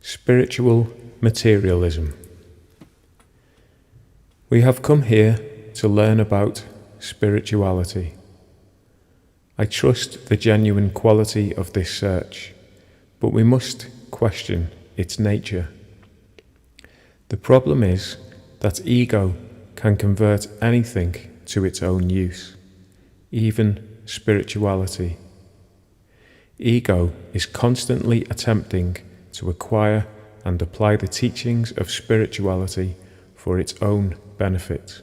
Spiritual Materialism. We have come here to learn about spirituality. I trust the genuine quality of this search, but we must question its nature. The problem is that ego can convert anything to its own use, even spirituality. Ego is constantly attempting to acquire and apply the teachings of spirituality for its own benefit.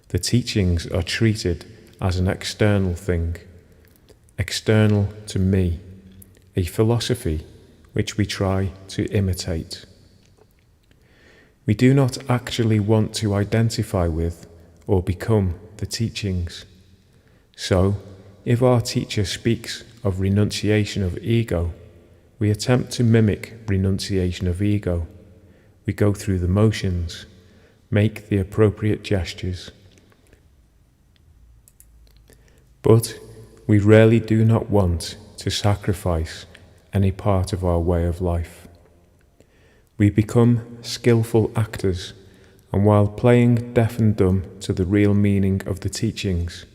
The teachings are treated as an external thing, external to me, a philosophy which we try to imitate. We do not actually want to identify with or become the teachings. So, if our teacher speaks of renunciation of ego, we attempt to mimic renunciation of ego. We go through the motions, make the appropriate gestures. But we really do not want to sacrifice any part of our way of life. We become skillful actors, and while playing deaf and dumb to the real meaning of the teachings,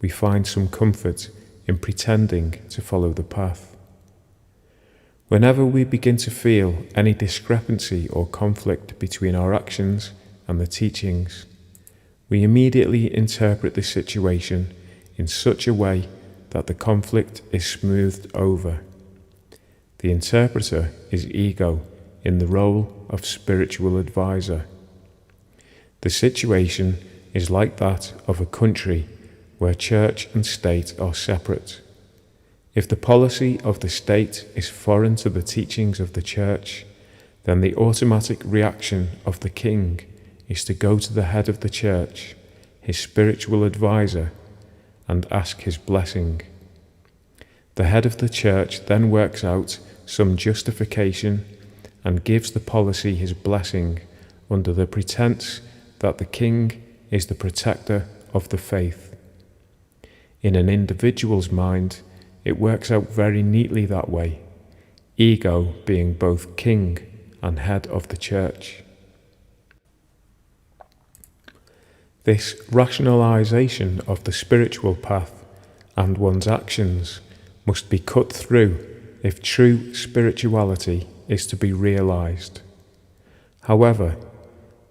we find some comfort in pretending to follow the path. Whenever we begin to feel any discrepancy or conflict between our actions and the teachings, we immediately interpret the situation in such a way that the conflict is smoothed over. The interpreter is ego in the role of spiritual advisor. The situation is like that of a country where church and state are separate. If the policy of the state is foreign to the teachings of the church, then the automatic reaction of the king is to go to the head of the church, his spiritual advisor, and ask his blessing. The head of the church then works out some justification and gives the policy his blessing under the pretense that the king is the protector of the faith. In an individual's mind, it works out very neatly that way, ego being both king and head of the church. This rationalization of the spiritual path and one's actions must be cut through if true spirituality is to be realized. However,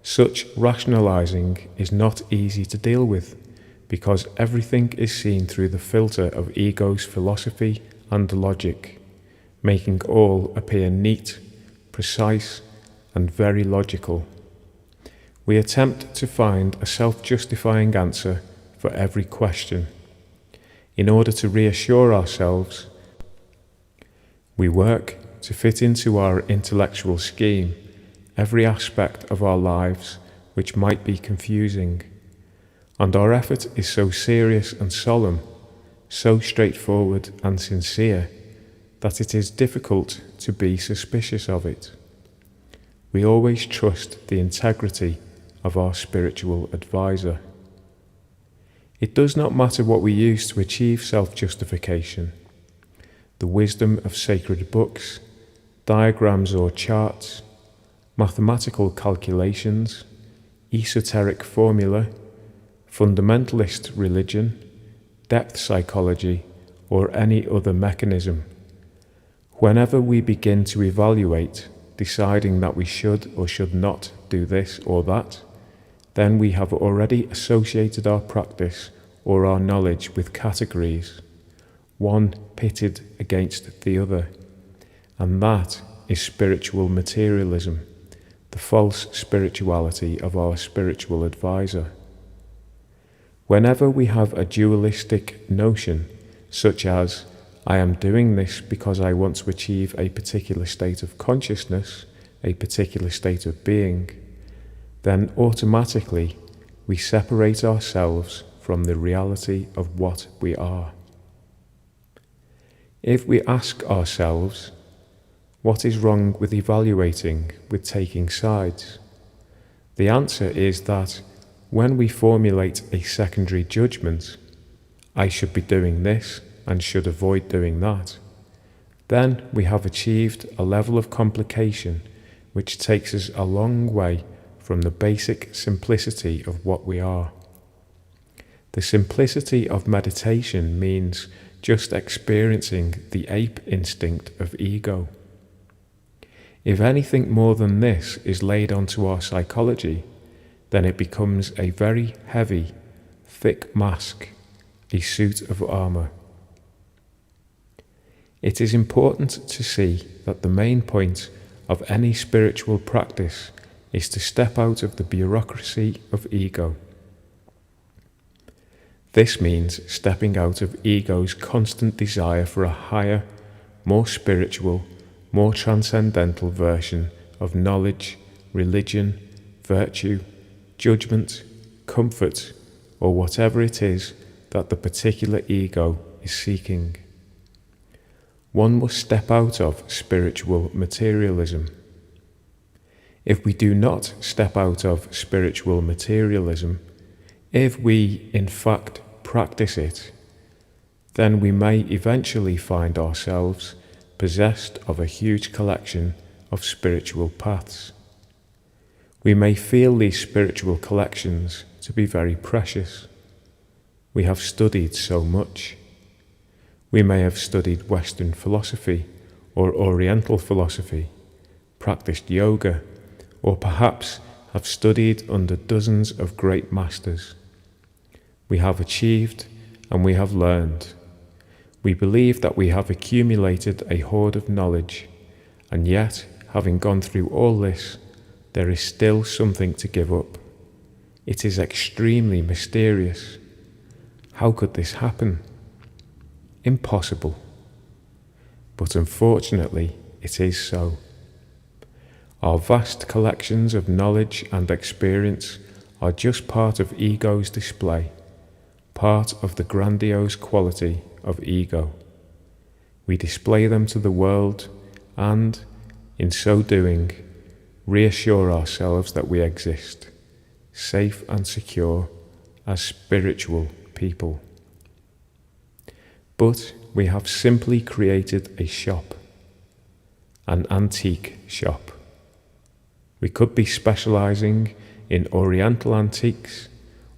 such rationalizing is not easy to deal with, because everything is seen through the filter of ego's philosophy and logic, making all appear neat, precise, and very logical. We attempt to find a self-justifying answer for every question. In order to reassure ourselves, we work to fit into our intellectual scheme every aspect of our lives which might be confusing. And our effort is so serious and solemn, so straightforward and sincere, that it is difficult to be suspicious of it. We always trust the integrity of our spiritual advisor. It does not matter what we use to achieve self-justification. The wisdom of sacred books, diagrams or charts, mathematical calculations, esoteric formula, fundamentalist religion, depth psychology, or any other mechanism. Whenever we begin to evaluate, deciding that we should or should not do this or that, then we have already associated our practice or our knowledge with categories, one pitted against the other, and that is spiritual materialism, the false spirituality of our spiritual advisor. Whenever we have a dualistic notion, such as, I am doing this because I want to achieve a particular state of consciousness, a particular state of being, then automatically we separate ourselves from the reality of what we are. If we ask ourselves, what is wrong with evaluating, with taking sides? The answer is that when we formulate a secondary judgment, I should be doing this and should avoid doing that, then we have achieved a level of complication which takes us a long way from the basic simplicity of what we are. The simplicity of meditation means just experiencing the ape instinct of ego. If anything more than this is laid onto our psychology, then it becomes a very heavy, thick mask, a suit of armour. It is important to see that the main point of any spiritual practice is to step out of the bureaucracy of ego. This means stepping out of ego's constant desire for a higher, more spiritual, more transcendental version of knowledge, religion, virtue, judgment, comfort, or whatever it is that the particular ego is seeking. One must step out of spiritual materialism. If we do not step out of spiritual materialism, if we in fact practice it, then we may eventually find ourselves possessed of a huge collection of spiritual paths. We may feel these spiritual collections to be very precious. We have studied so much. We may have studied Western philosophy or Oriental philosophy, practiced yoga, or perhaps have studied under dozens of great masters. We have achieved and we have learned. We believe that we have accumulated a hoard of knowledge, and yet, having gone through all this, there is still something to give up. It is extremely mysterious. How could this happen? Impossible. But unfortunately, it is so. Our vast collections of knowledge and experience are just part of ego's display, part of the grandiose quality of ego. We display them to the world and, in so doing, reassure ourselves that we exist, safe and secure as spiritual people. But we have simply created a shop, an antique shop. We could be specializing in Oriental antiques,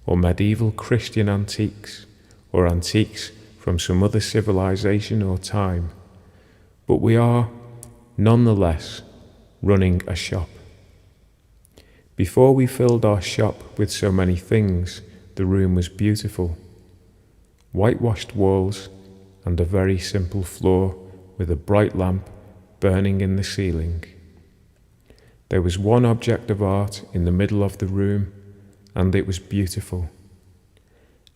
or medieval Christian antiques, or antiques from some other civilization or time, but we are, nonetheless, running a shop. Before we filled our shop with so many things, the room was beautiful. Whitewashed walls and a very simple floor with a bright lamp burning in the ceiling. There was one object of art in the middle of the room, and it was beautiful.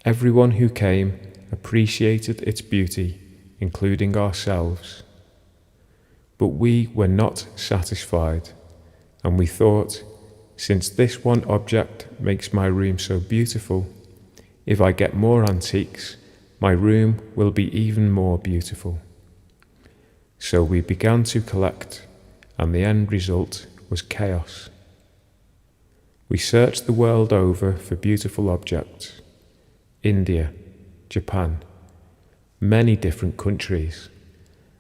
Everyone who came appreciated its beauty, including ourselves. But we were not satisfied, and we thought, since this one object makes my room so beautiful, if I get more antiques, my room will be even more beautiful. So we began to collect, and the end result was chaos. We searched the world over for beautiful objects. India, Japan, many different countries,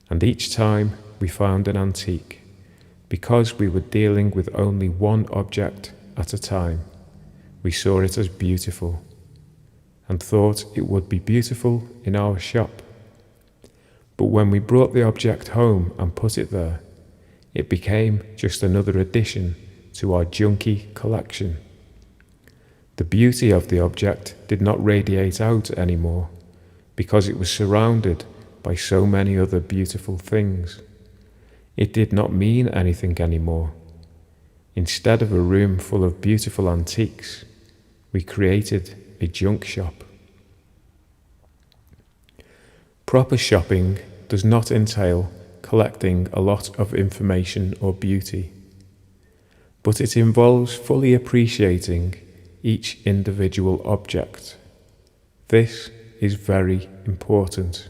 and each time we found an antique. Because we were dealing with only one object at a time, we saw it as beautiful and thought it would be beautiful in our shop. But when we brought the object home and put it there, it became just another addition to our junky collection. The beauty of the object did not radiate out anymore because it was surrounded by so many other beautiful things. It did not mean anything anymore. Instead of a room full of beautiful antiques, we created a junk shop. Proper shopping does not entail collecting a lot of information or beauty, but it involves fully appreciating each individual object. This is very important.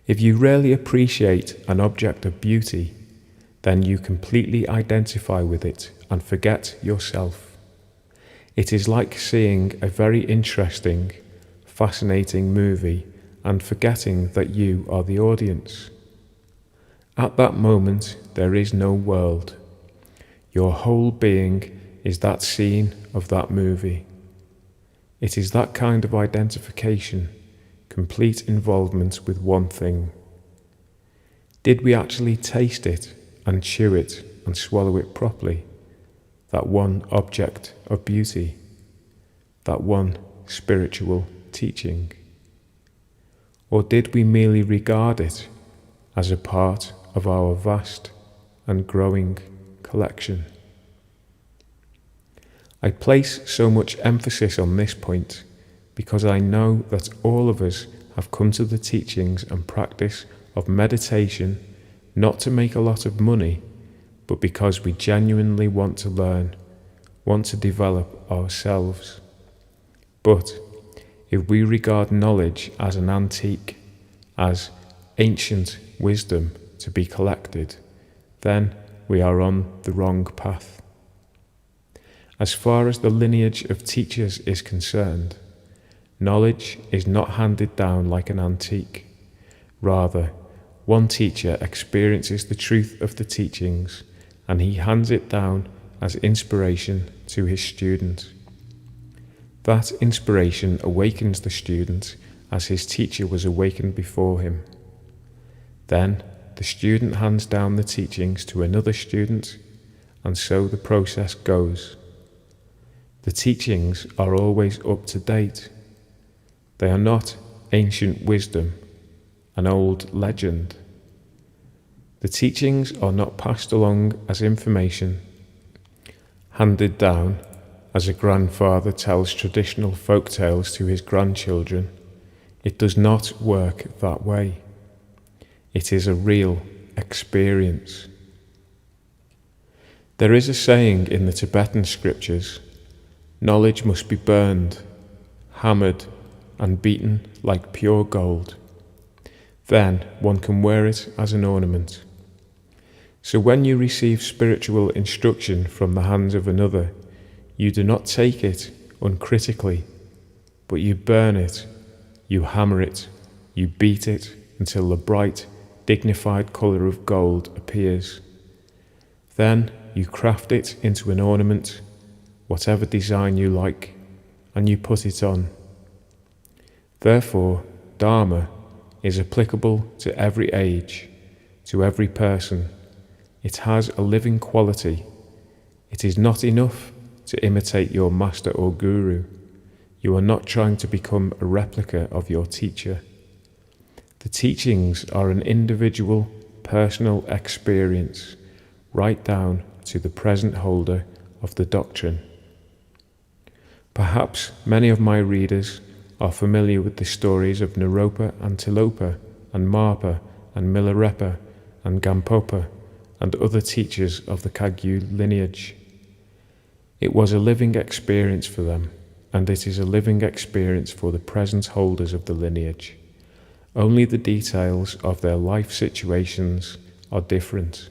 If you really appreciate an object of beauty, then you completely identify with it and forget yourself. It is like seeing a very interesting, fascinating movie and forgetting that you are the audience. At that moment, there is no world. Your whole being is that scene of that movie. It is that kind of identification, complete involvement with one thing. Did we actually taste it and chew it and swallow it properly? That one object of beauty, that one spiritual teaching? Or did we merely regard it as a part of our vast and growing collection? I place so much emphasis on this point because I know that all of us have come to the teachings and practice of meditation not to make a lot of money, but because we genuinely want to learn, want to develop ourselves. But if we regard knowledge as an antique, as ancient wisdom to be collected, then we are on the wrong path. As far as the lineage of teachers is concerned, knowledge is not handed down like an antique. Rather, one teacher experiences the truth of the teachings and he hands it down as inspiration to his student. That inspiration awakens the student as his teacher was awakened before him. Then the student hands down the teachings to another student, and so the process goes. The teachings are always up to date. They are not ancient wisdom, an old legend. The teachings are not passed along as information, handed down as a grandfather tells traditional folk tales to his grandchildren. It does not work that way. It is a real experience. There is a saying in the Tibetan scriptures, knowledge must be burned, hammered, and beaten like pure gold. Then one can wear it as an ornament. So when you receive spiritual instruction from the hands of another, you do not take it uncritically, but you burn it, you hammer it, you beat it until the bright, dignified colour of gold appears. Then you craft it into an ornament, whatever design you like, and you put it on. Therefore, Dharma is applicable to every age, to every person. It has a living quality. It is not enough to imitate your master or guru. You are not trying to become a replica of your teacher. The teachings are an individual, personal experience, right down to the present holder of the doctrine. Perhaps many of my readers are familiar with the stories of Naropa and Tilopa and Marpa and Milarepa and Gampopa and other teachers of the Kagyu lineage. It was a living experience for them, and it is a living experience for the present holders of the lineage. Only the details of their life situations are different.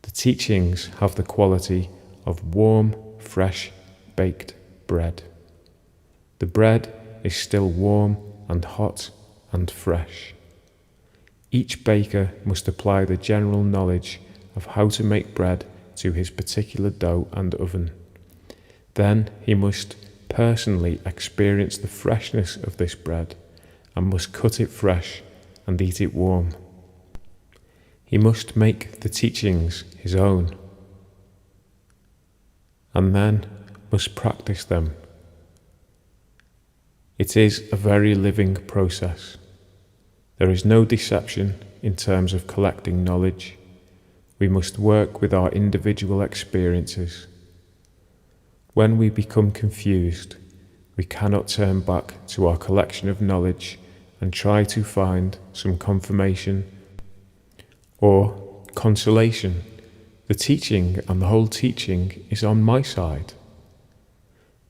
The teachings have the quality of warm, fresh, baked bread. The bread is still warm and hot and fresh. Each baker must apply the general knowledge of how to make bread to his particular dough and oven. Then he must personally experience the freshness of this bread and must cut it fresh and eat it warm. He must make the teachings his own and then must practice them. It is a very living process. There is no deception in terms of collecting knowledge. We must work with our individual experiences. When we become confused, we cannot turn back to our collection of knowledge and try to find some confirmation or consolation. The teaching and the whole teaching is on my side.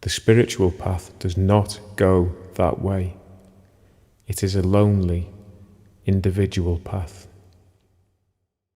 The spiritual path does not go that way. It is a lonely, individual path.